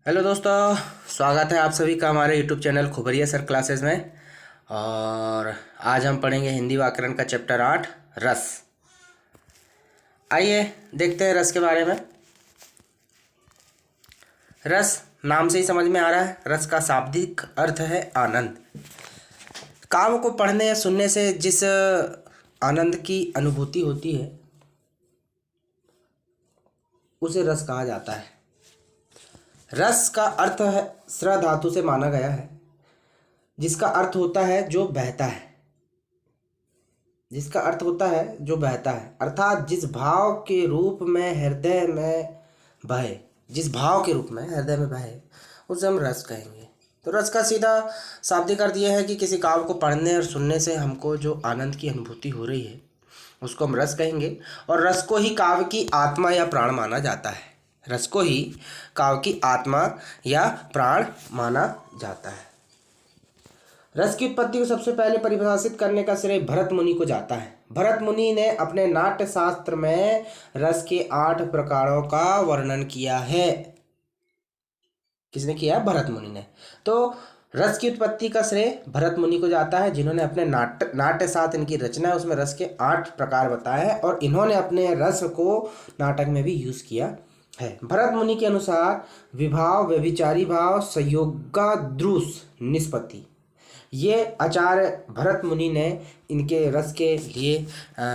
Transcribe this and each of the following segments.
Hello दोस्तों, स्वागत है आप सभी का हमारे यूट्यूब चैनल खुबरिया सर क्लासेस में। और आज हम पढ़ेंगे हिंदी व्याकरण का चैप्टर 8 रस। आइए देखते हैं रस के बारे में। रस नाम से ही समझ में आ रहा है, रस का शाब्दिक अर्थ है आनंद। काव्य को पढ़ने या सुनने से जिस आनंद की अनुभूति होती है उसे रस कहा जाता है। रस का अर्थ है स्र धातु से माना गया है, जिसका अर्थ होता है जो बहता है। जिसका अर्थ होता है जो बहता है, अर्थात जिस भाव के रूप में हृदय में बहे, जिस भाव के रूप में हृदय में बहे उसे हम रस कहेंगे। तो रस का सीधा शाब्दिक अर्थ यह है कि किसी काव्य को पढ़ने और सुनने से हमको जो आनंद की अनुभूति हो रही है उसको हम रस कहेंगे। और रस को ही काव्य की आत्मा या प्राण माना जाता है। रस को ही काव्य की आत्मा या प्राण माना जाता है। रस की उत्पत्ति को सबसे पहले परिभाषित करने का श्रेय भरत मुनि को जाता है। भरत मुनि ने अपने नाट्य शास्त्र में रस के 8 प्रकारों का वर्णन किया है। किसने किया है? भरत मुनि ने। तो रस की उत्पत्ति का श्रेय भरत मुनि को जाता है, जिन्होंने अपने नाट्य शास्त्र, इनकी रचना है उसमें रस के 8 प्रकार बताए हैं और इन्होंने अपने रस को नाटक में भी यूज किया है। भरत मुनि के अनुसार विभाव, व्यभिचारी भाव, संयोगाद्रुस निष्पत्ति, ये आचार्य भरत मुनि ने इनके रस के लिए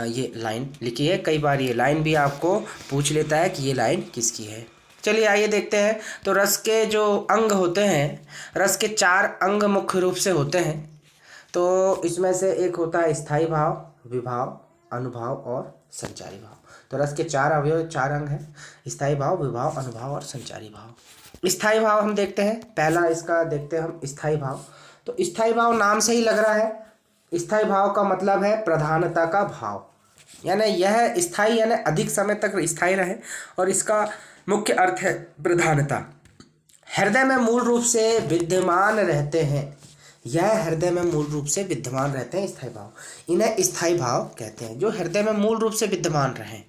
ये लाइन लिखी है। कई बार ये लाइन भी आपको पूछ लेता है कि ये लाइन किसकी है। चलिए आइए देखते हैं। तो रस के जो अंग होते हैं, रस के 4 अंग मुख्य रूप से होते हैं। तो इसमें से एक होता है स्थायी भाव, विभाव, अनुभाव और संचारी भाव। तो रस के 4 अवयव, 4 अंग हैं: स्थायी भाव, विभाव, अनुभाव और संचारी भाव। स्थायी भाव हम देखते हैं, पहला इसका देखते हैं हम स्थायी भाव। तो स्थायी भाव नाम से ही लग रहा है। स्थायी भाव का मतलब है प्रधानता का भाव, यानी यह स्थायी यानी अधिक समय तक स्थायी रहे और इसका मुख्य अर्थ है प्रधानता। हृदय में मूल रूप से विद्यमान रहते हैं। यह हृदय में मूल रूप से विद्यमान रहते हैं स्थायी भाव, इन्हें स्थायी भाव कहते हैं। जो हृदय में मूल रूप से विद्यमान रहे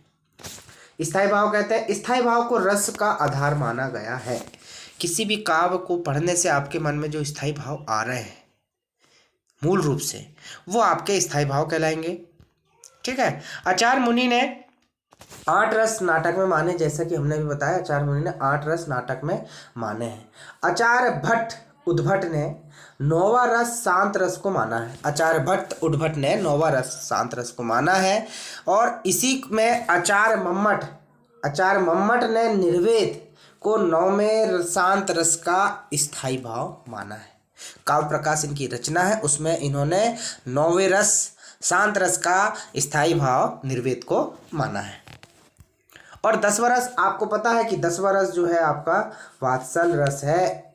स्थायी भाव कहते हैं। स्थायी भाव को रस का आधार माना गया है। किसी भी काव्य को पढ़ने से आपके मन में जो स्थायी भाव आ रहे हैं मूल रूप से, वो आपके स्थायी भाव कहलाएंगे। ठीक है। आचार्य मुनि ने 8 रस नाटक में माने, जैसा कि हमने भी बताया आचार्य मुनि ने 8 रस नाटक में माने हैं। आचार्य भट्ट उद्भट ने 9वां रस शांत रस को माना है। आचार्य भट्ट उद्भट ने 9वां रस शांत रस को माना है। और इसी में आचार्य मम्मट ने निर्वेद को 9वें शांत रस का स्थायी भाव माना है। काव्य प्रकाश इनकी रचना है, उसमें इन्होंने 9वें रस शांत रस का स्थायी भाव निर्वेद को माना है। और 10वां रस आपको पता है कि 10वां रस जो है आपका वात्सल रस है।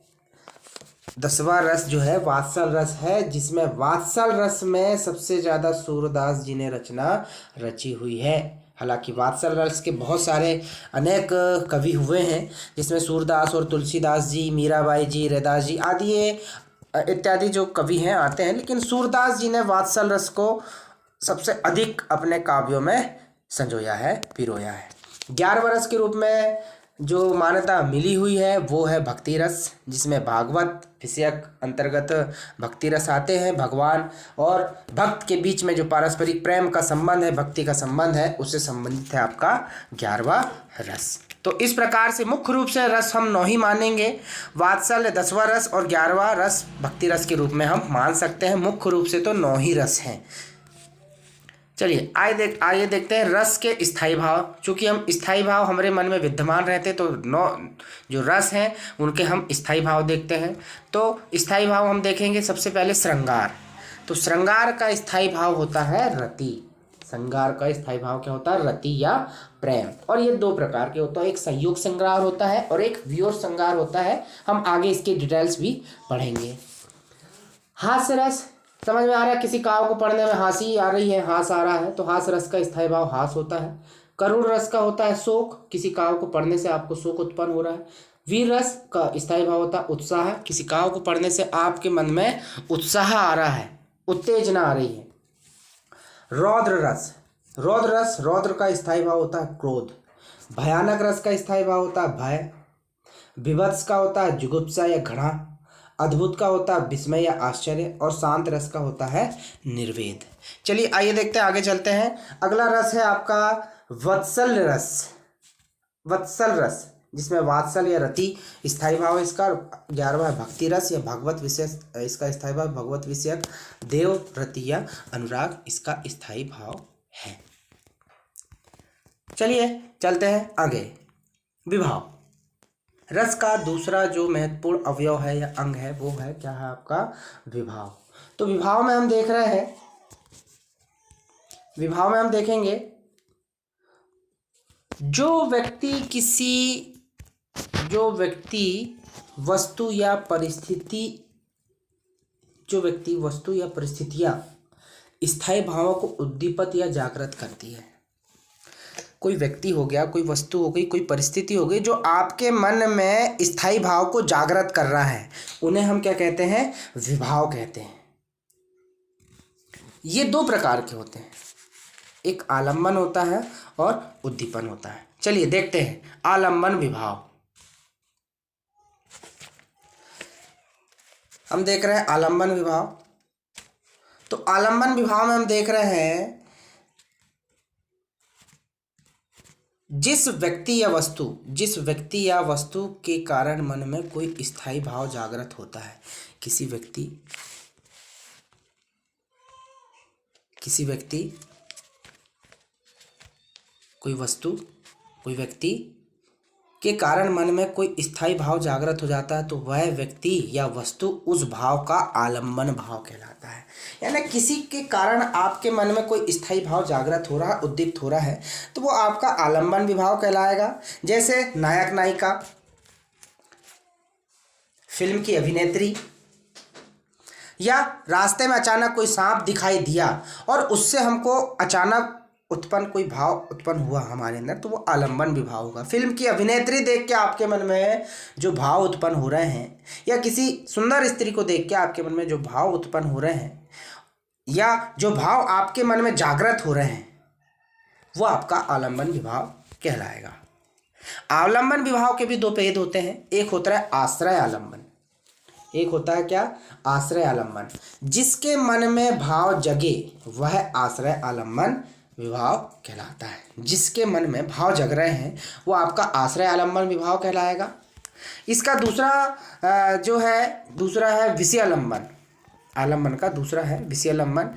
10वां रस जो है वात्सल रस है, जिसमें वात्सल रस में सबसे ज़्यादा सूरदास जी ने रचना रची हुई है। हालांकि वात्सल रस के बहुत सारे अनेक कवि हुए हैं, जिसमें सूरदास और तुलसीदास जी, मीराबाई जी, रैदास जी आदि इत्यादि जो कवि हैं आते हैं, लेकिन सूरदास जी ने वात्सल रस को सबसे अधिक अपने काव्यों में संजोया है, पिरोया है। 11वां रस के रूप में जो मान्यता मिली हुई है वो है भक्ति रस, जिसमें भागवत विषयक अंतर्गत भक्ति रस आते हैं। भगवान और भक्त के बीच में जो पारस्परिक प्रेम का संबंध है, भक्ति का संबंध है, उससे संबंधित है आपका 11वां रस। तो इस प्रकार से मुख्य रूप से रस हम 9 ही मानेंगे। वात्सल्य 10वां रस और 11वां रस भक्ति रस के रूप में हम मान सकते हैं। मुख्य रूप से तो 9 ही रस हैं। चलिए आइए देखते हैं रस के स्थायी भाव। चूँकि हम स्थायी भाव हमारे मन में विद्यमान रहते तो 9 जो रस हैं उनके हम स्थायी भाव देखते हैं। तो स्थायी भाव हम देखेंगे सबसे पहले श्रृंगार। तो श्रृंगार का स्थायी भाव होता है रति। श्रृंगार का स्थायी भाव क्या होता है? रति या प्रेम। और ये 2 प्रकार के होता है, एक संयोग श्रृंगार होता है और एक वियोग श्रृंगार होता है। हम आगे इसके डिटेल्स भी पढ़ेंगे। हास्य रस समझ में आ रहा है, किसी काव्य को पढ़ने में हंसी आ रही है, हास आ रहा है, तो हास रस का स्थायी भाव हास होता है। करुण रस का होता है शोक, किसी काव्य को पढ़ने से आपको शोक उत्पन्न हो रहा है। वीर रस का स्थायी भाव होता है उत्साह, किसी काव्य को पढ़ने से आपके मन में उत्साह आ रहा है, उत्तेजना आ रही है। रौद्र का स्थायी भाव होता है क्रोध। भयानक रस का स्थायी भाव होता है भय। विभत्स का होता है जुगुप्सा या घृणा, अद्भुत का होता है विस्मय या आश्चर्य, और शांत रस का होता है निर्वेद। चलिए आइए देखते हैं, आगे चलते हैं। अगला रस है आपका वत्सल रस। वत्सल रस जिसमें वात्सल या रति स्थायी भाव है इसका। 11वां है भक्ति रस या भगवत विषय, इसका स्थायी भाव भगवत विषयक। देव रति या अनुराग इसका स्थायी भाव है। चलिए चलते हैं आगे। विभाव रस का दूसरा जो महत्वपूर्ण अवयव है या अंग है वो है क्या है आपका विभाव। तो विभाव में हम देख रहे हैं, विभाव में हम देखेंगे जो व्यक्ति वस्तु या परिस्थितियां स्थायी भावों को उद्दीपित या जागृत करती है। कोई व्यक्ति हो गया, कोई वस्तु हो गई, कोई परिस्थिति हो गई जो आपके मन में स्थायी भाव को जागृत कर रहा है, उन्हें हम क्या कहते हैं विभाव कहते हैं। ये दो प्रकार के होते हैं, एक आलंबन होता है और उद्दीपन होता है। चलिए देखते हैं आलंबन विभाव। हम देख रहे हैं आलंबन विभाव। तो आलंबन विभाव में हम देख रहे हैं जिस व्यक्ति या वस्तु के कारण मन में कोई स्थायी भाव जागृत होता है। किसी व्यक्ति कोई वस्तु कोई व्यक्ति के कारण मन में कोई स्थायी भाव जागृत हो जाता है तो वह व्यक्ति या वस्तु उस भाव का आलंबन भाव कहलाता है। यानी किसी के कारण आपके मन में कोई स्थायी भाव जागृत हो रहा है, उद्दीप्त हो रहा है, तो वो आपका आलंबन विभाव कहलाएगा। जैसे नायक नायिका, फिल्म की अभिनेत्री, या रास्ते में अचानक कोई सांप दिखाई दिया और उससे हमको अचानक कोई भाव उत्पन्न हुआ हमारे अंदर, तो वो आलंबन विभाव होगा। फिल्म की अभिनेत्री देख के आपके मन में जो भाव उत्पन्न हो रहे हैं, या किसी सुंदर स्त्री को देख के आपके मन में जो भाव उत्पन्न हो रहे हैं, या जो भाव आपके मन में जागृत हो रहे हैं, वो आपका आलंबन विभाव कहलाएगा। आलंबन विभाव के भी दो भेद होते हैं। एक होता है आश्रय आलंबन, एक होता है क्या आश्रय आलंबन। जिसके मन में भाव जगे वह आश्रय आलंबन विभाव कहलाता है। जिसके मन में भाव जग रहे हैं वो आपका आश्रय आलंबन विभाव कहलाएगा। इसका दूसरा है विषय आलंबन। आलंबन का दूसरा है विषय आलंबन।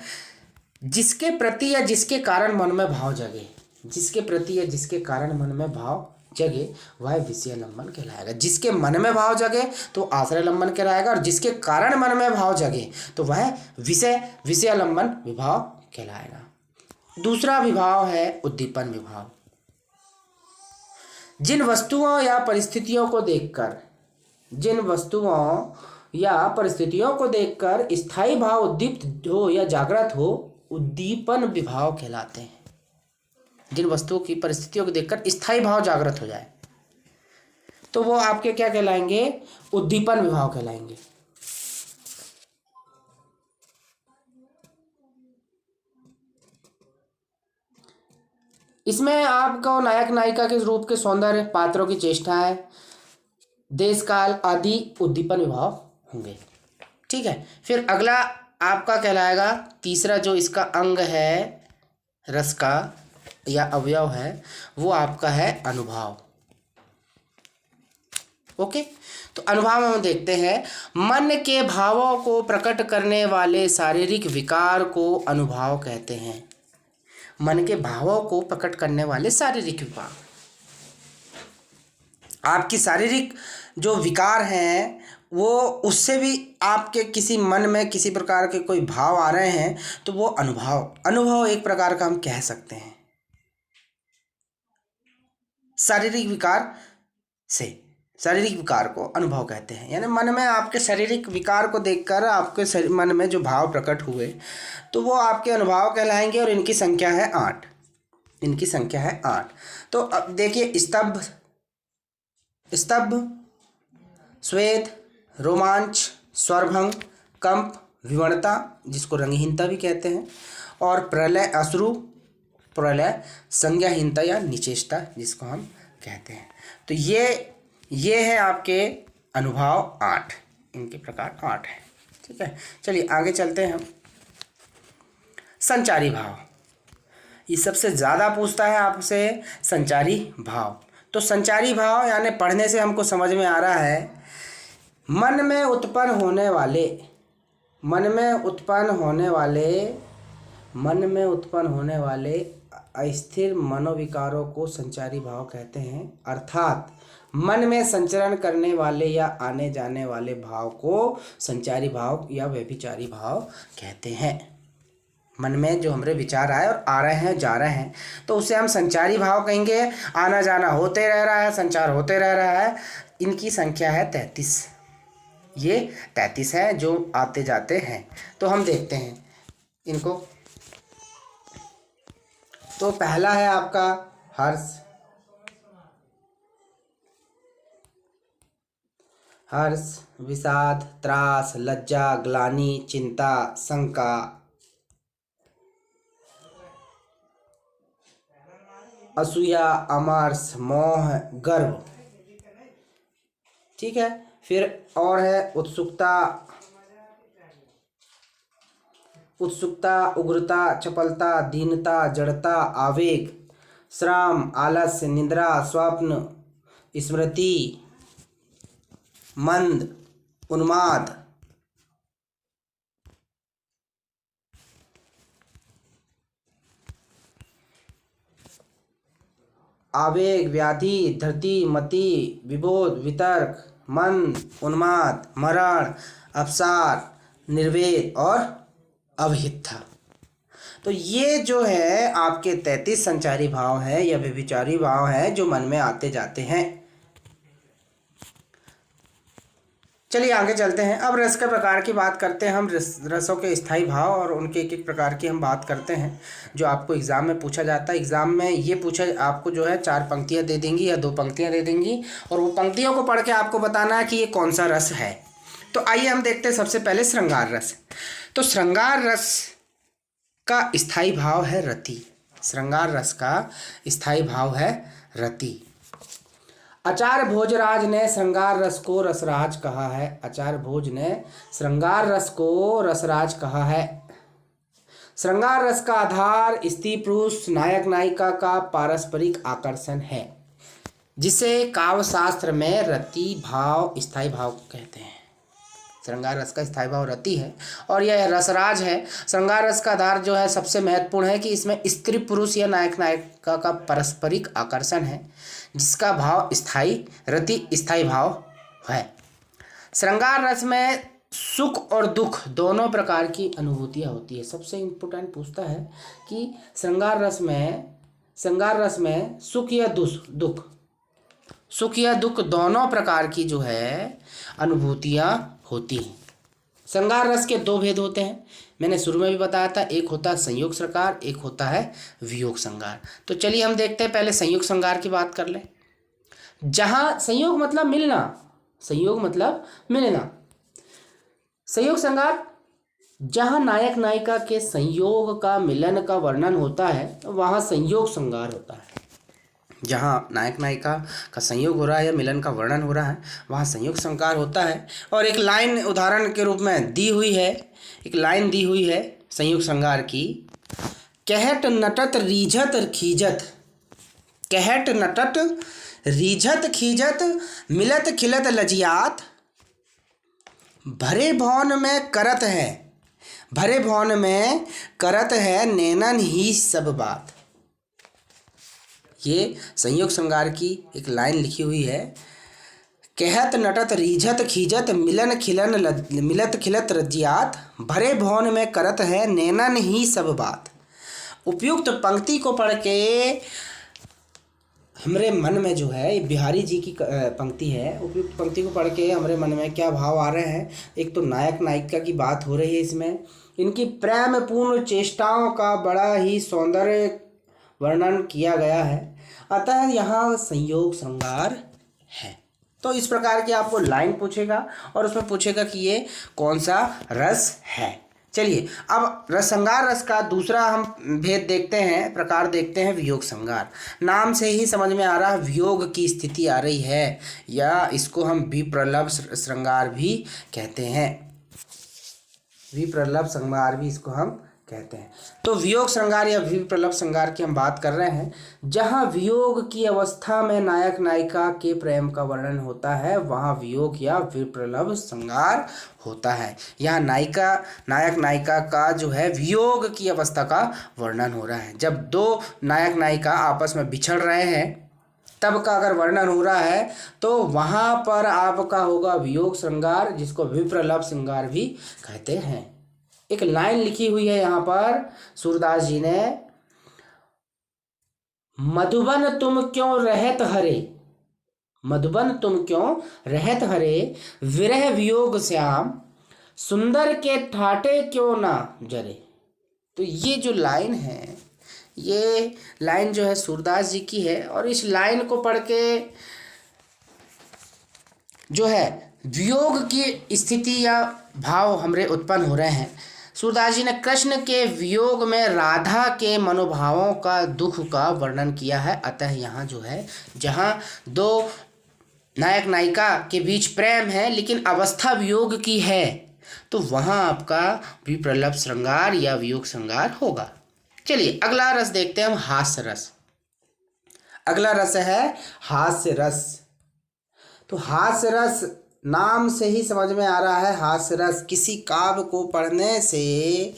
जिसके प्रति या जिसके कारण मन में भाव जगे, जिसके प्रति या जिसके कारण मन में भाव जगे वह विषय आलंबन कहलाएगा। जिसके मन में भाव जगे तो आश्रय आलंबन कहलाएगा, और जिसके कारण मन में भाव जगे तो वह विषय आलंबन विभाव कहलाएगा। दूसरा विभाव है उद्दीपन विभाव। जिन वस्तुओं या परिस्थितियों को देखकर स्थायी भाव उद्दीप्त हो या जागृत हो, उद्दीपन विभाव कहलाते हैं। जिन वस्तुओं की परिस्थितियों को देखकर स्थायी भाव जागृत हो जाए तो वो आपके क्या कहलाएंगे उद्दीपन विभाव कहलाएंगे। इसमें आपको नायक नायिका के रूप के सौंदर्य, पात्रों की चेष्टाएं, देश काल आदि उद्दीपन विभाव होंगे। ठीक है, फिर अगला आपका कहलाएगा तीसरा जो इसका अंग है रस का या अवयव है वो आपका है अनुभाव। ओके, तो अनुभाव में हम देखते हैं मन के भावों को प्रकट करने वाले शारीरिक विकार को अनुभाव कहते हैं। मन के भावों को प्रकट करने वाले शारीरिक विकार, आपकी शारीरिक जो विकार हैं वो उससे भी आपके किसी मन में किसी प्रकार के कोई भाव आ रहे हैं तो वो अनुभव एक प्रकार का हम कह सकते हैं। शारीरिक विकार को अनुभव कहते हैं। यानी मन में आपके शारीरिक विकार को देखकर आपके मन में जो भाव प्रकट हुए तो वो आपके अनुभव कहलाएंगे, और इनकी संख्या है 8। तो अब देखिए स्तब्ध, श्वेत, रोमांच, स्वरभंग, कंप, विवणता जिसको रंगहीनता भी कहते हैं, और प्रलय, अश्रु, प्रलय, संज्ञाहीनता या निचेष्टा जिसको हम कहते हैं। तो ये ये है आपके अनुभाव 8, इनके प्रकार 8 है। ठीक है, चलिए आगे चलते हैं हम। संचारी भाव, ये सबसे ज़्यादा पूछता है आपसे संचारी भाव। तो संचारी भाव यानी पढ़ने से हमको समझ में आ रहा है, मन में उत्पन्न होने वाले अस्थिर मनोविकारों को संचारी भाव कहते हैं। अर्थात मन में संचरण करने वाले या आने जाने वाले भाव को संचारी भाव या व्यभिचारी भाव कहते हैं। मन में जो हमारे विचार आए और आ रहे हैं, जा रहे हैं, तो उसे हम संचारी भाव कहेंगे। आना जाना होते रह रहा है, संचार होते रह रहा है। इनकी संख्या है 33। ये 33 है जो आते जाते हैं। तो हम देखते हैं इनको। तो पहला है आपका हर्ष, विषाद, त्रास, लज्जा, ग्लानि, चिंता, शंका, असूया, अमर्ष, मोह, गर्व। ठीक है, फिर और है उत्सुकता, उग्रता, चपलता, दीनता, जड़ता, आवेग, श्राम, आलस्य, निद्रा, स्वप्न, स्मृति, मंद, उन्माद, आवेग, व्याधि, धृति, मति, विबोध, वितर्क, मंद, उन्माद, मरण, अवसाद, निर्वेद और अवहिता। तो ये जो है आपके 33 संचारी भाव है या व्यभिचारी भाव है जो मन में आते जाते हैं। चलिए आगे चलते हैं। अब रस के प्रकार की बात करते हैं हम। रसों के स्थायी भाव और उनके एक एक प्रकार की हम बात करते हैं जो आपको एग्ज़ाम में पूछा जाता है। एग्ज़ाम में ये पूछा आपको जो है 4 पंक्तियाँ दे देंगी या 2 पंक्तियाँ दे देंगी और वो पंक्तियों को पढ़ के आपको बताना है कि ये कौन सा रस है। तो आइए हम देखते हैं सबसे पहले श्रृंगार रस। तो श्रृंगार रस का स्थायी भाव है रति। श्रृंगार रस का स्थायी भाव है रति। आचार्य भोजराज ने श्रृंगार रस को रसराज कहा है। आचार्य भोज ने श्रृंगार रस को रसराज कहा है। श्रृंगार रस का आधार स्त्री पुरुष नायक नायिका का पारस्परिक आकर्षण है, जिसे काव्यशास्त्र में रति भाव स्थायी भाव कहते हैं। श्रृंगार रस का स्थायी भाव रति है और यह रसराज है। श्रृंगार रस का आधार जो है सबसे महत्वपूर्ण है कि इसमें स्त्री पुरुष या नायक नायिका का पारस्परिक आकर्षण है, जिसका भाव रति स्थायी भाव है। श्रृंगार रस में सुख और दुख दोनों प्रकार की अनुभूतियाँ होती है। सबसे इम्पोर्टेंट पूछता है कि श्रृंगार रस में सुख या दुख दोनों प्रकार की जो है अनुभूतियाँ होती हैं। श्रृंगार रस के 2 भेद होते हैं, मैंने शुरू में भी बताया था। एक होता है संयोग श्रृंगार, एक होता है वियोग श्रृंगार। तो चलिए हम देखते हैं, पहले संयोग श्रृंगार की बात कर लें। जहाँ संयोग मतलब मिलना, संयोग श्रृंगार जहाँ नायक नायिका के संयोग का मिलन का वर्णन होता है वहाँ संयोग श्रृंगार होता है। जहाँ नायक नायिका का संयोग हो रहा है या मिलन का वर्णन हो रहा है वहाँ संयोग श्रृंगार होता है। और एक लाइन उदाहरण के रूप में दी हुई है संयोग श्रृंगार की। कहट नटत रीझत खीजत मिलत खिलत लजियात, भरे भवन में करत है नैनन ही सब बात। ये संयोग श्रृंगार की एक लाइन लिखी हुई है। कहत नटत रीझत खीजत मिलत खिलत रजियात, भरे भवन में करत है नैनन ही सब बात। उपयुक्त पंक्ति को पढ़ के हमारे मन में जो है, बिहारी जी की पंक्ति है, उपयुक्त पंक्ति को पढ़ के हमारे मन में क्या भाव आ रहे हैं। एक तो नायक नायिका की बात हो रही है, इसमें इनकी प्रेम पूर्ण चेष्टाओं का बड़ा ही सौंदर्य वर्णन किया गया है, अतः यहाँ संयोग श्रृंगार है। तो इस प्रकार की आपको लाइन पूछेगा और उसमें पूछेगा कि ये कौन सा रस है। चलिए अब रस श्रृंगार रस का दूसरा हम भेद देखते हैं, प्रकार देखते हैं, वियोग श्रृंगार। नाम से ही समझ में आ रहा है वियोग की स्थिति आ रही है, या इसको हम विप्रलभ श्रृंगार भी कहते हैं, विप्रलभ श्रृंगार भी इसको हम कहते हैं। तो वियोग श्रृंगार या विप्रलभ श्रृंगार की हम बात कर रहे हैं, जहाँ वियोग की अवस्था में नायक नायिका के प्रेम का वर्णन होता है, वहाँ वियोग या विप्रलभ श्रृंगार होता है। यहाँ नायक नायिका का जो है वियोग की अवस्था का वर्णन हो रहा है। जब दो नायक नायिका आपस में बिछड़ रहे हैं तब का अगर वर्णन हो रहा है तो वहाँ पर आपका होगा वियोग श्रृंगार, जिसको विप्रलभ श्रृंगार भी कहते हैं। एक लाइन लिखी हुई है यहाँ पर सूरदास जी ने, मधुबन तुम क्यों रहत हरे, मधुबन तुम क्यों रहत हरे, विरह वियोग श्याम, सुंदर के ठाटे क्यों ना जरे। तो ये जो लाइन है, ये लाइन जो है सूरदास जी की है, और इस लाइन को पढ़ के जो है वियोग की स्थिति या भाव हमरे उत्पन्न हो रहे हैं। सूरदास जी ने कृष्ण के वियोग में राधा के मनोभावों का, दुख का वर्णन किया है। अतः यहाँ जो है, जहाँ दो नायक नायिका के बीच प्रेम है लेकिन अवस्था वियोग की है, तो वहाँ आपका विप्रलभ श्रृंगार या वियोग श्रृंगार होगा। चलिए अगला रस देखते हैं हम, हास्य रस। अगला रस है हास्य रस। तो हास्य रस नाम से ही समझ में आ रहा है, हास्य रस किसी काव्य को पढ़ने से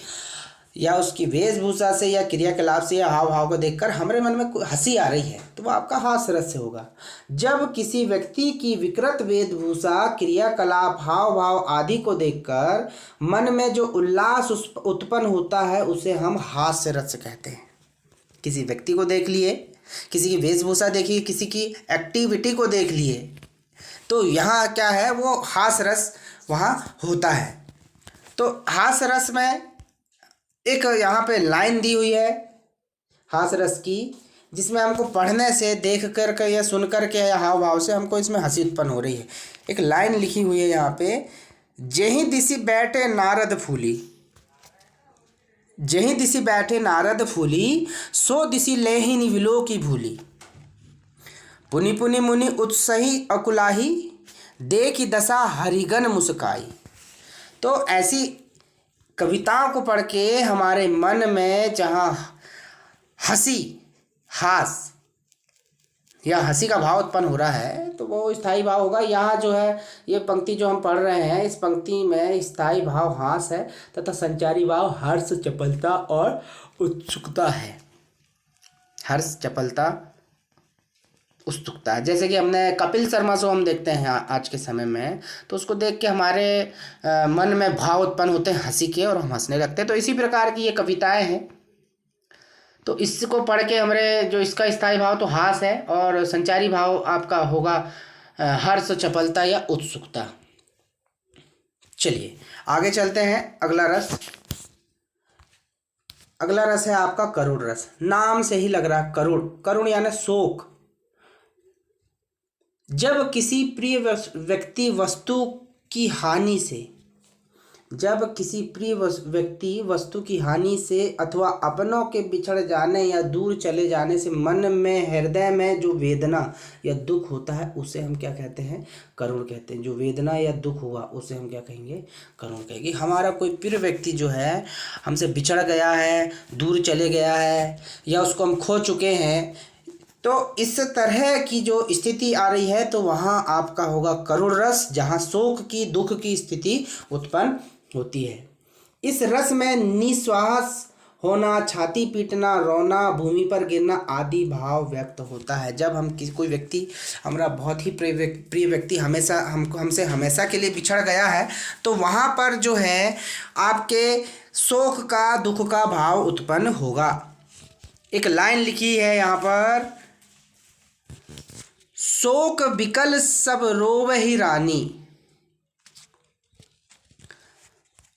या उसकी वेशभूषा से या क्रियाकलाप से या हाव भाव को देखकर हमारे मन में हंसी आ रही है, तो वो आपका हास्य रस से होगा। जब किसी व्यक्ति की विकृत वेशभूषा, क्रियाकलाप, हाव भाव आदि को देखकर मन में जो उल्लास उत्पन्न होता है, उसे हम हास्य रस कहते हैं। किसी व्यक्ति को देख लिए, किसी की वेशभूषा देखिए, किसी की एक्टिविटी को देख लिए, तो यहाँ क्या है, वो हास्य रस वहाँ होता है। तो हास्य रस में एक यहाँ पे लाइन दी हुई है हास्य रस की, जिसमें हमको पढ़ने से, देख कर के या सुन कर के या हाव भाव से हमको इसमें हंसी उत्पन्न हो रही है। एक लाइन लिखी हुई है यहाँ पे, जेहि दिसी बैठे नारद फूली, जेहि दिसी बैठे नारद फूली, सो दिसी लेहि निविलो की भूली, पुनि पुनि मुनि उत्सही अकुलाही, देखी दशा हरिगन मुस्काई। तो ऐसी कविताओं को पढ़ के हमारे मन में जहाँ हंसी, हास या हंसी का भाव उत्पन्न हो रहा है, तो वो स्थायी भाव होगा। यहाँ जो है, ये पंक्ति जो हम पढ़ रहे हैं, इस पंक्ति में स्थायी भाव हास है तथा संचारी भाव हर्ष, चपलता और उत्सुकता है। हर्ष, चपलता, उत्सुकता है। जैसे कि हमने कपिल शर्मा शो हम देखते हैं आज के समय में, तो उसको देख के हमारे मन में भाव उत्पन्न होते हैं हंसी के, और हम हंसने लगते हैं। तो इसी प्रकार की ये कविताएं हैं। तो इसको पढ़ के हमारे जो इसका स्थायी भाव तो हास है, और संचारी भाव आपका होगा हर्ष, चपलता या उत्सुकता। चलिए आगे चलते हैं। अगला रस, अगला रस है आपका करुण रस। नाम से ही लग रहा है करुण, करुण यानी शोक। जब किसी प्रिय व्यक्ति वस्तु की हानि से, जब किसी प्रिय व्यक्ति वस्तु की हानि से अथवा अपनों के बिछड़ जाने या दूर चले जाने से मन में, हृदय में जो वेदना या दुख होता है, उसे हम क्या कहते हैं, करुण कहते हैं। जो वेदना या दुख हुआ उसे हम क्या कहेंगे, करुण कहेंगे। हमारा कोई प्रिय व्यक्ति जो है हमसे बिछड़ गया है, दूर चले गया है, या उसको हम खो चुके हैं, तो इस तरह की जो स्थिति आ रही है, तो वहाँ आपका होगा करुण रस, जहाँ शोक की, दुख की स्थिति उत्पन्न होती है। इस रस में निश्वास होना, छाती पीटना, रोना, भूमि पर गिरना आदि भाव व्यक्त होता है। जब हम कोई व्यक्ति, हमारा बहुत ही प्रिय व्यक्ति हमसे हमेशा के लिए बिछड़ गया है, तो वहाँ पर जो है आपके शोक का, दुख का भाव उत्पन्न होगा। एक लाइन लिखी है यहाँ पर, शोक बिकल सब रोवहि रानी।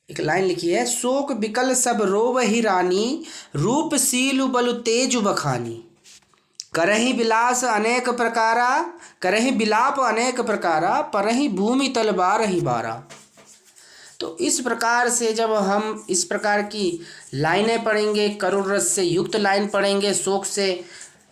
एक लाइन लिखी है, शोक बिकल सब रोवहि रानी, रूप सीलु बलु तेजु बखानी, करहि विलास अनेक प्रकारा, करहि विलाप अनेक प्रकारा, परहि भूमि तल बारहि बारा। तो इस प्रकार से जब हम इस प्रकार की लाइनें पढ़ेंगे, करुण रस से युक्त लाइन पढ़ेंगे, शोक से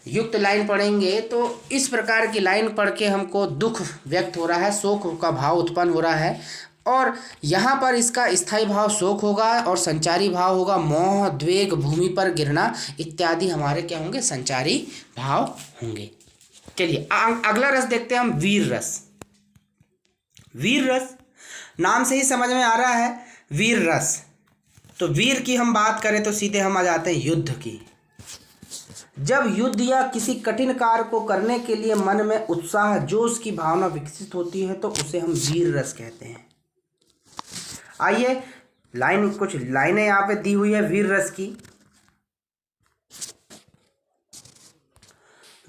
युक्त लाइन पढ़ेंगे, तो इस प्रकार की लाइन पढ़ के हमको दुख व्यक्त हो रहा है, शोक का भाव उत्पन्न हो रहा है, और यहाँ पर इसका स्थायी भाव शोक होगा और संचारी भाव होगा मोह, द्वेग, भूमि पर गिरना इत्यादि हमारे क्या होंगे, संचारी भाव होंगे। चलिए अगला रस देखते हैं हम, वीर रस। वीर रस नाम से ही समझ में आ रहा है, वीर रस। तो वीर की हम बात करें तो सीधे हम आ जाते हैं युद्ध की। जब युद्ध या किसी कठिन कार्य को करने के लिए मन में उत्साह, जोश की भावना विकसित होती है तो उसे हम वीर रस कहते हैं। आइए कुछ लाइनें यहाँ पे दी हुई है वीर रस की।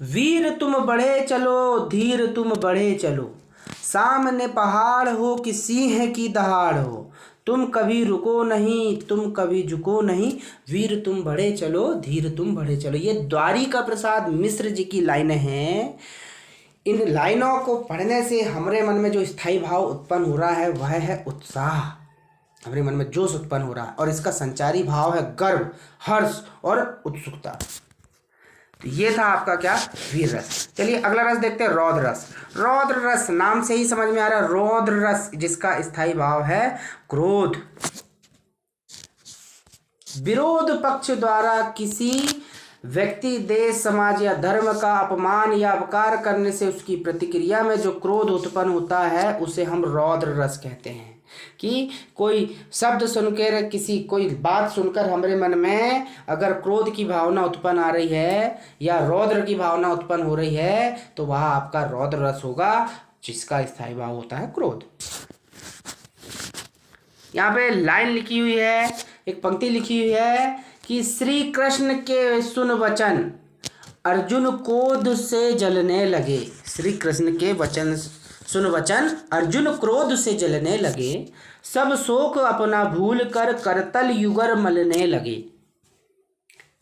वीर तुम बढ़े चलो, धीर तुम बढ़े चलो, सामने पहाड़ हो कि सिंह की दहाड़ हो, तुम कभी रुको नहीं, तुम कभी झुको नहीं, वीर तुम बढ़े चलो, धीर तुम बढ़े चलो। ये द्वारिका प्रसाद मिश्र जी की लाइनें हैं। इन लाइनों को पढ़ने से हमारे मन में जो स्थायी भाव उत्पन्न हो रहा है वह है उत्साह, हमारे मन में जोश उत्पन्न हो रहा है, और इसका संचारी भाव है गर्व, हर्ष और उत्सुकता। तो ये था आपका क्या, वीर रस। चलिए अगला रस देखते हैं, रौद्र रस। रौद्र रस नाम से ही समझ में आ रहा है, रौद्र रस जिसका स्थायी भाव है क्रोध। विरोध पक्ष द्वारा किसी व्यक्ति, देश, समाज या धर्म का अपमान या अपकार करने से उसकी प्रतिक्रिया में जो क्रोध उत्पन्न होता है उसे हम रौद्र रस कहते हैं। कि कोई शब्द सुनकर, कोई बात सुनकर हमारे मन में अगर क्रोध की भावना उत्पन्न आ रही है या रौद्र की भावना उत्पन्न हो रही है तो वह आपका रौद्र रस होगा, जिसका स्थायी भाव होता है क्रोध। यहाँ पे लाइन लिखी हुई है, एक पंक्ति लिखी हुई है कि श्री कृष्ण के सुन वचन, अर्जुन क्रोध से जलने लगे। श्री कृष्ण के वचन सुन वचन, अर्जुन क्रोध से जलने लगे, सब शोक अपना भूल कर करतल युगर मलने लगे।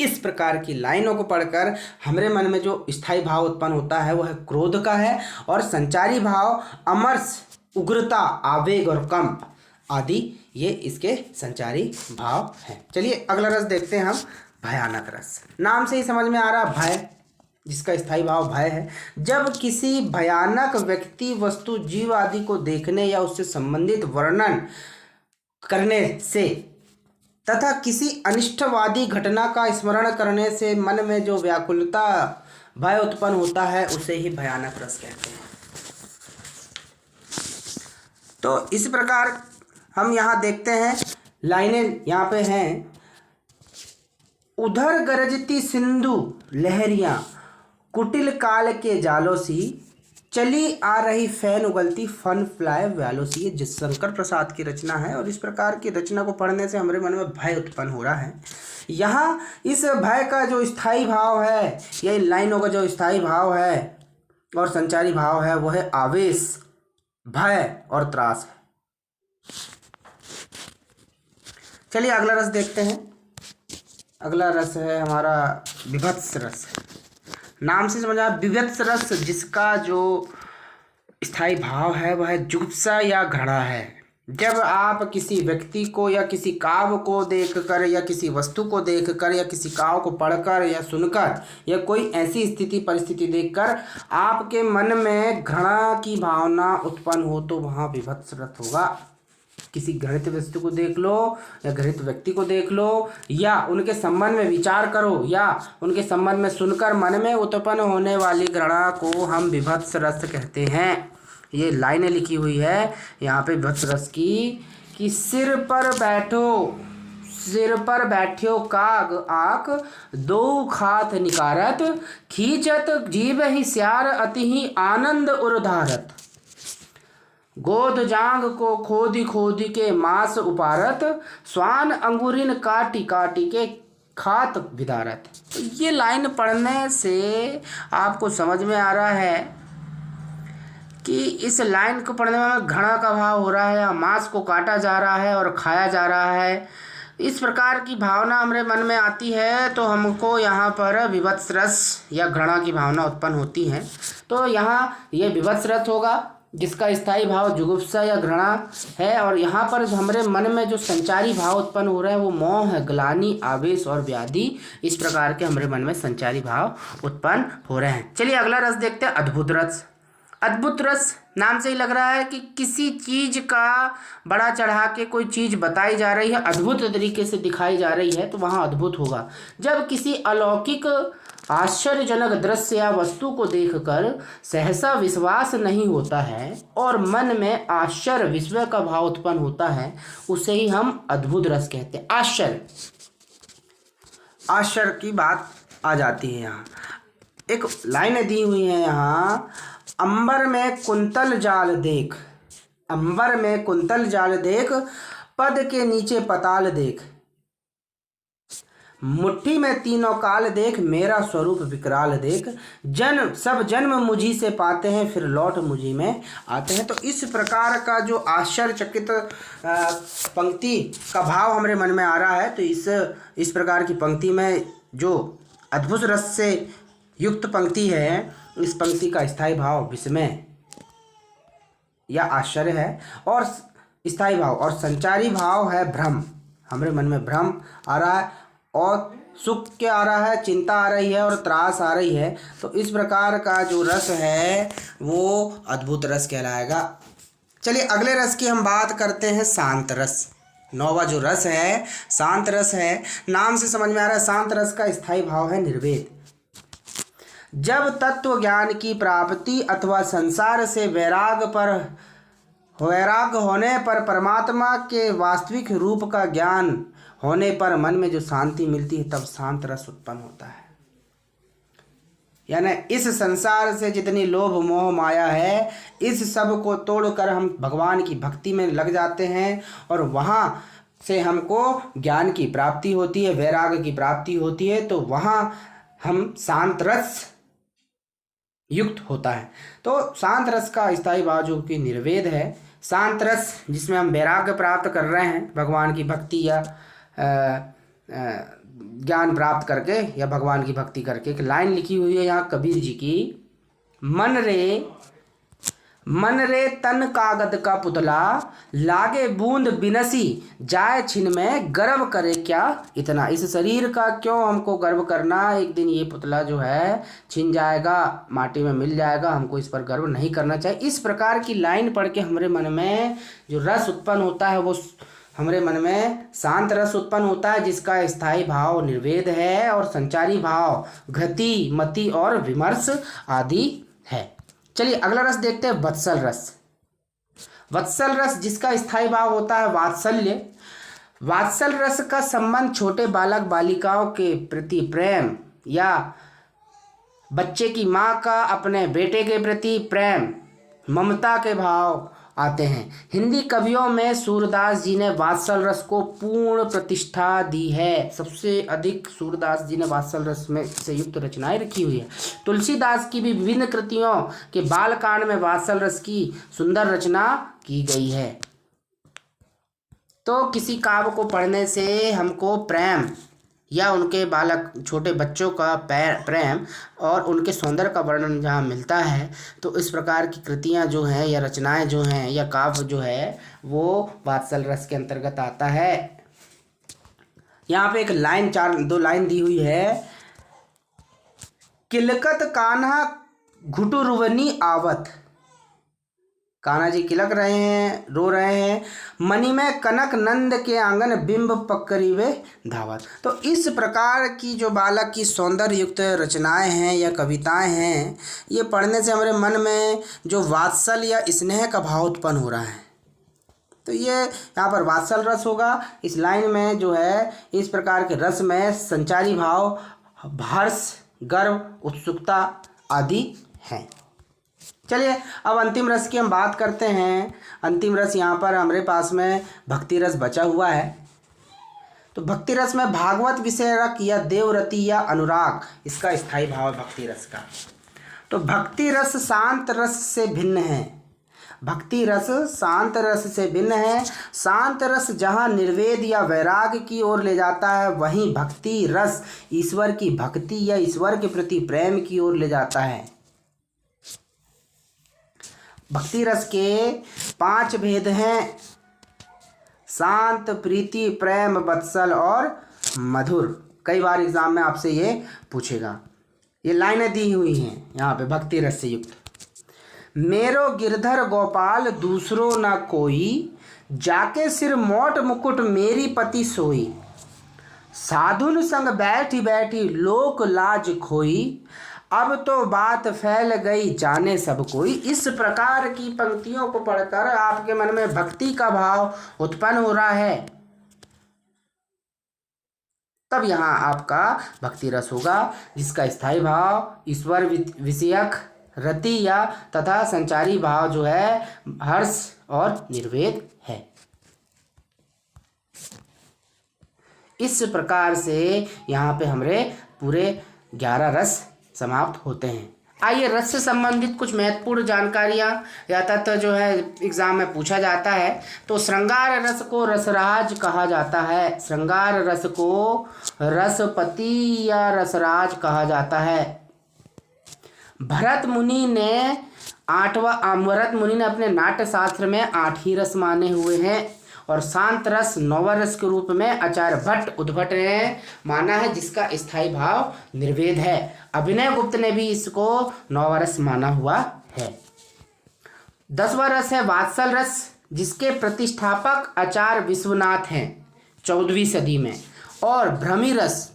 इस प्रकार की लाइनों को पढ़कर हमारे मन में जो स्थायी भाव उत्पन्न होता है वह क्रोध का है, और संचारी भाव अमर्ष, उग्रता, आवेग और कंप आदि ये इसके संचारी भाव हैं। चलिए अगला रस देखते हैं हम, भयानक रस। नाम से ही समझ में आ रहा भय, जिसका स्थायी भाव भय है। जब किसी भयानक व्यक्ति, वस्तु, जीव आदि को देखने या उससे संबंधित वर्णन करने से तथा किसी अनिष्टवादी घटना का स्मरण करने से मन में जो व्याकुलता, भय उत्पन्न होता है उसे ही भयानक रस कहते हैं। तो इस प्रकार हम यहाँ देखते हैं, लाइनें यहाँ पे हैं, उधर गरजती सिंधु लहरियाँ, कुटिल काल के जालों सी, चली आ रही फैन उगलती फन फ्लाई व्यालों सी। ये शंकर प्रसाद की रचना है, और इस प्रकार की रचना को पढ़ने से हमारे मन में भय उत्पन्न हो रहा है। यहाँ इस भय का जो स्थायी भाव है, या इन लाइनों का जो स्थायी भाव है और संचारी भाव है वह है आवेश, भय और त्रास है। चलिए अगला रस देखते हैं। अगला रस है हमारा विभत्स रस। नाम से समझ आया, विभत्स रस जिसका जो स्थायी भाव है वह जुगुप्सा या घृणा है। जब आप किसी व्यक्ति को या किसी काव्य को देखकर या किसी वस्तु को देखकर या किसी काव्य को पढ़कर या सुनकर या कोई ऐसी स्थिति परिस्थिति देखकर आपके मन में घृणा की भावना उत्पन्न हो तो वहाँ विभत्स रस होगा। किसी घृणित वस्तु को देख लो या घृणित व्यक्ति को देख लो या उनके संबंध में विचार करो या उनके संबंध में सुनकर मन में उत्पन्न होने वाली घृणा को हम विभत्स रस कहते हैं। ये लाइनें लिखी हुई है यहाँ पे विभत्स रस की, कि सिर पर बैठो काग आक, दो खात निकारत, खींचत जीव ही स्यार अति ही आनंद उर्धारत, गोद जांग को खोदी खोदी के मांस उपारत, स्वान अंगुरिन काटी काटी के खात विदारत। तो ये लाइन पढ़ने से आपको समझ में आ रहा है कि इस लाइन को पढ़ने में घृणा का भाव हो रहा है, मांस को काटा जा रहा है और खाया जा रहा है। इस प्रकार की भावना हमारे मन में आती है तो हमको यहाँ पर विभत्स रस या घृणा की भावना उत्पन्न होती है। तो यहाँ ये विभत्स रस होगा जिसका स्थायी भाव जुगुप्सा या घृणा है। और यहाँ पर हमारे मन में जो संचारी भाव उत्पन्न हो रहे हैं वो मोह, ग्लानि, आवेश और व्याधि, इस प्रकार के हमारे मन में संचारी भाव उत्पन्न हो रहे हैं। चलिए अगला रस देखते हैं, अद्भुत रस। अद्भुत रस नाम से ही लग रहा है कि किसी चीज का बड़ा चढ़ा के कोई चीज बताई जा रही है, अद्भुत तरीके से दिखाई जा रही है, तो वहाँ अद्भुत होगा। जब किसी अलौकिक आश्चर्यजनक दृश्य या वस्तु को देखकर सहसा विश्वास नहीं होता है और मन में आश्चर्य विस्मय का भाव उत्पन्न होता है, उसे ही हम अद्भुत रस कहते हैं। आश्चर्य की बात आ जाती है। यहाँ एक लाइन दी हुई है, यहाँ अंबर में कुंतल जाल देख, अंबर में कुंतल जाल देख, पद के नीचे पताल देख, मुट्ठी में तीनों काल देख, मेरा स्वरूप विकराल देख, जन्म सब जन्म मुझी से पाते हैं, फिर लौट मुझी में आते हैं। तो इस प्रकार का जो आश्चर्यचकित पंक्ति का भाव हमारे मन में आ रहा है, तो इस प्रकार की पंक्ति में जो अद्भुत रस से युक्त पंक्ति है, इस पंक्ति का स्थायी भाव विस्मय या आश्चर्य है, और स्थायी भाव और संचारी भाव है भ्रम। हमारे मन में भ्रम आ रहा है और सुख क्या आ रहा है, चिंता आ रही है और त्रास आ रही है। तो इस प्रकार का जो रस है वो अद्भुत रस कहलाएगा। चलिए अगले रस की हम बात करते हैं, शांत रस। 9वां जो रस है शांत रस है। नाम से समझ में आ रहा है, शांत रस का स्थायी भाव है निर्वेद। जब तत्व ज्ञान की प्राप्ति अथवा संसार से वैराग होने पर, परमात्मा के वास्तविक रूप का ज्ञान होने पर मन में जो शांति मिलती है, तब शांत रस उत्पन्न होता है। यानी इस संसार से जितनी लोभ मोह माया है, इस सब को तोड़कर हम भगवान की भक्ति में लग जाते हैं और वहाँ से हमको ज्ञान की प्राप्ति होती है, वैराग की प्राप्ति होती है। तो वहाँ हम शांत रस युक्त होता है। तो शांत रस का स्थायी भाव जो कि निर्वेद है, शांत रस जिसमें हम वैराग्य प्राप्त कर रहे हैं भगवान की भक्ति या ज्ञान प्राप्त करके या भगवान की भक्ति करके। एक लाइन लिखी हुई है यहाँ कबीर जी की, मन रे तन कागद का पुतला, लागे बूंद बिनसी, जाए छिन में गर्व करे क्या इतना। इस शरीर का क्यों हमको गर्व करना, एक दिन ये पुतला जो है छिन जाएगा, माटी में मिल जाएगा, हमको इस पर गर्व नहीं करना चाहिए। इस प्रकार की लाइन पढ़ के हमारे मन में जो रस उत्पन्न होता है, वो हमारे मन में शांत रस उत्पन्न होता है, जिसका स्थायी भाव निर्वेद है और संचारी भाव गति, मति और विमर्श आदि है। चलिए अगला रस देखते हैं, वत्सल रस। वत्सल रस जिसका स्थायी भाव होता है वात्सल्य। वात्सल रस का संबंध छोटे बालक बालिकाओं के प्रति प्रेम या बच्चे की माँ का अपने बेटे के प्रति प्रेम, ममता के भाव आते हैं। हिंदी कवियों में सूरदास जी ने वात्सल रस को पूर्ण प्रतिष्ठा दी है। सबसे अधिक सूरदास जी ने वात्सल रस में से युक्त रचनाएं रखी हुई है। तुलसीदास की भी विभिन्न कृतियों के बालकांड में वात्सल रस की सुंदर रचना की गई है। तो किसी काव्य को पढ़ने से हमको प्रेम या उनके बालक छोटे बच्चों का प्रेम और उनके सौंदर्य का वर्णन जहाँ मिलता है, तो इस प्रकार की कृतियाँ जो हैं या रचनाएं जो हैं या काव्य जो है वो वात्सल रस के अंतर्गत आता है। यहाँ पे एक लाइन 2 लाइन दी हुई है, किलकत कान्हा घुटुरवनी आवत। कान्हा जी किलक रहे हैं, रो रहे हैं, मणि में कनक नंद के आंगन बिंब पकड़िवे धावत। तो इस प्रकार की जो बालक की सौंदर्य युक्त रचनाएं हैं या कविताएं हैं, ये पढ़ने से हमारे मन में जो वात्सल या स्नेह का भाव उत्पन्न हो रहा है। तो ये यहाँ पर वात्सल रस होगा। इस लाइन में जो है इस प्रकार के रस में संचारी भाव हर्ष, गर्व, उत्सुकता आदि हैं। चलिए अब अंतिम रस की हम बात करते हैं। अंतिम रस यहाँ पर हमारे पास में भक्ति रस बचा हुआ है। तो भक्ति रस में भागवत विषयक या देवरति या अनुराग, इसका स्थायी भाव है भक्ति रस का। तो भक्ति रस शांत रस से भिन्न है। भक्ति रस शांत रस से भिन्न है। शांत रस जहाँ निर्वेद या वैराग की ओर ले जाता है, वहीं भक्ति रस ईश्वर की भक्ति या ईश्वर के प्रति प्रेम की ओर ले जाता है। भक्ति रस के 5 भेद हैं, शांत, प्रीति, प्रेम, वत्सल और मधुर। कई बार एग्जाम में आपसे ये पूछेगा। ये लाइनें दी हुई हैं यहाँ पे भक्ति रस से युक्त। मेरो गिरधर गोपाल दूसरो न कोई, जाके सिर मोट मुकुट मेरी पति सोई, साधुन संग बैठी बैठी लोक लाज खोई, अब तो बात फैल गई जाने सब कोई। इस प्रकार की पंक्तियों को पढ़कर आपके मन में भक्ति का भाव उत्पन्न हो रहा है, तब यहाँ आपका भक्ति रस होगा, जिसका स्थायी भाव ईश्वर विषयक रति या तथा संचारी भाव जो है हर्ष और निर्वेद है। इस प्रकार से यहाँ पे हमारे पूरे 11 रस समाप्त होते हैं। आइए रस से संबंधित कुछ महत्वपूर्ण जानकारियाँ या तत्व जो है एग्जाम में पूछा जाता है। तो श्रृंगार रस को रसराज कहा जाता है, श्रृंगार रस को रसपति या रसराज कहा जाता है। भरत मुनि ने अपने नाट्य शास्त्र में 8 ही रस माने हुए हैं और शांत रस 9वां रस के रूप में आचार्य भट्ट उद्भट ने माना है, जिसका स्थायी भाव निर्वेद है। अभिनय गुप्त ने भी इसको 9वां रस माना हुआ है। 10वां रस है वात्सल रस, जिसके प्रतिष्ठापक आचार्य विश्वनाथ हैं 14वीं सदी में, और भ्रमी रस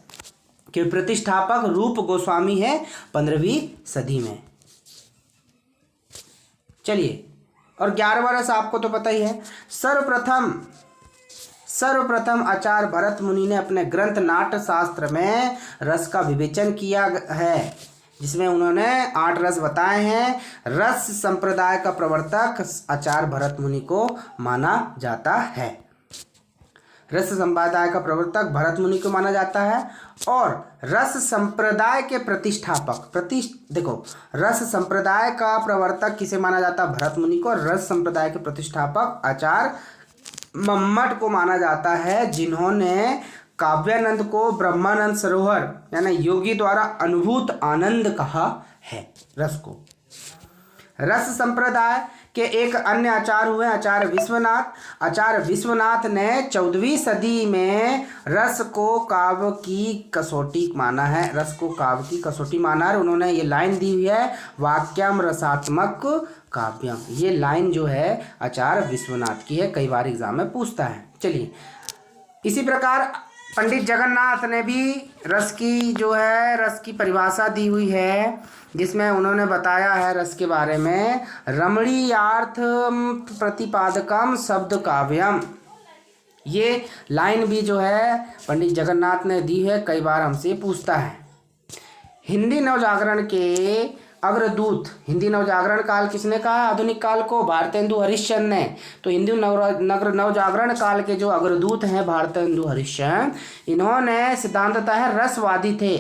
के प्रतिष्ठापक रूप गोस्वामी है 15वीं सदी में। चलिए, और 11वां रस आपको तो पता ही है। सर्वप्रथम आचार्य भरत मुनि ने अपने ग्रंथ नाट्य शास्त्र में रस का विवेचन किया है, जिसमें उन्होंने 8 रस बताए हैं। रस संप्रदाय का प्रवर्तक आचार्य भरत मुनि को माना जाता है। रस संप्रदाय का प्रवर्तक भरत मुनि को माना जाता है, और रस संप्रदाय के प्रतिष्ठापक देखो, रस संप्रदाय का प्रवर्तक किसे माना जाता है? भरत मुनि को। रस संप्रदाय के प्रतिष्ठापक आचार्य मम्मट को माना जाता है, जिन्होंने काव्यानंद को ब्रह्मानंद सरोवर यानी योगी द्वारा अनुभूत आनंद कहा है रस को। रस संप्रदाय के एक अन्य आचार्य हुए आचार्य विश्वनाथ। आचार्य विश्वनाथ ने 14वीं सदी में रस को काव्य की कसौटी माना है, रस को काव्य की कसौटी माना है। उन्होंने ये लाइन दी हुई है, वाक्यम रसात्मक काव्यम। ये लाइन जो है आचार्य विश्वनाथ की है, कई बार एग्जाम में पूछता है। चलिए, इसी प्रकार पंडित जगन्नाथ ने भी रस की परिभाषा दी हुई है, जिसमें उन्होंने बताया है रस के बारे में, रमणीयार्थ प्रतिपादकम शब्द काव्यम। ये लाइन भी जो है पंडित जगन्नाथ ने दी है, कई बार हमसे पूछता है। हिंदी नवजागरण के अग्रदूत, हिंदी नवजागरण काल किसने कहा? आधुनिक काल को भारतेंदु हरिश्चंद्र ने। तो हिंदी नवजागरण काल के जो अग्रदूत हैं भारतेंदु हरिश्चंद्र, इन्होंने सिद्धांततः है रसवादी थे।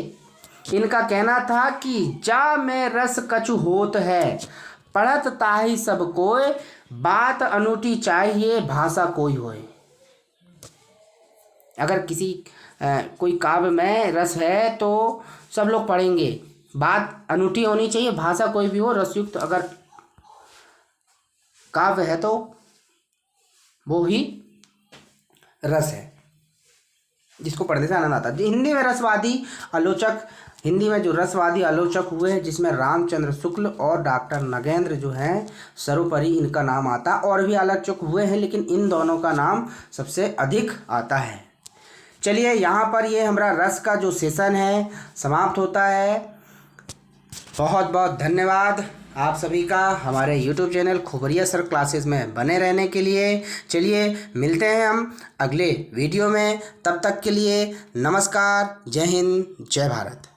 इनका कहना था कि जा में रस कछु होत है, पढ़त ताहि सब कोय, बात अनूठी चाहिए भाषा कोई होए। अगर कोई काव्य में रस है तो सब लोग पढ़ेंगे, बात अनूठी होनी चाहिए, भाषा कोई भी हो, रसयुक्त अगर काव्य है तो वो ही रस है जिसको पढ़ने से आनंद आता है। हिंदी में जो रसवादी आलोचक हुए हैं, जिसमें रामचंद्र शुक्ल और डॉक्टर नगेंद्र जो हैं सर्वोपरि इनका नाम आता, और भी आलोचक हुए हैं, लेकिन इन दोनों का नाम सबसे अधिक आता है। चलिए, यहाँ पर ये हमारा रस का जो सेशन है समाप्त होता है। बहुत बहुत धन्यवाद आप सभी का हमारे YouTube चैनल खुबरिया सर क्लासेस में बने रहने के लिए। चलिए, मिलते हैं हम अगले वीडियो में, तब तक के लिए नमस्कार, जय हिंद, जय भारत।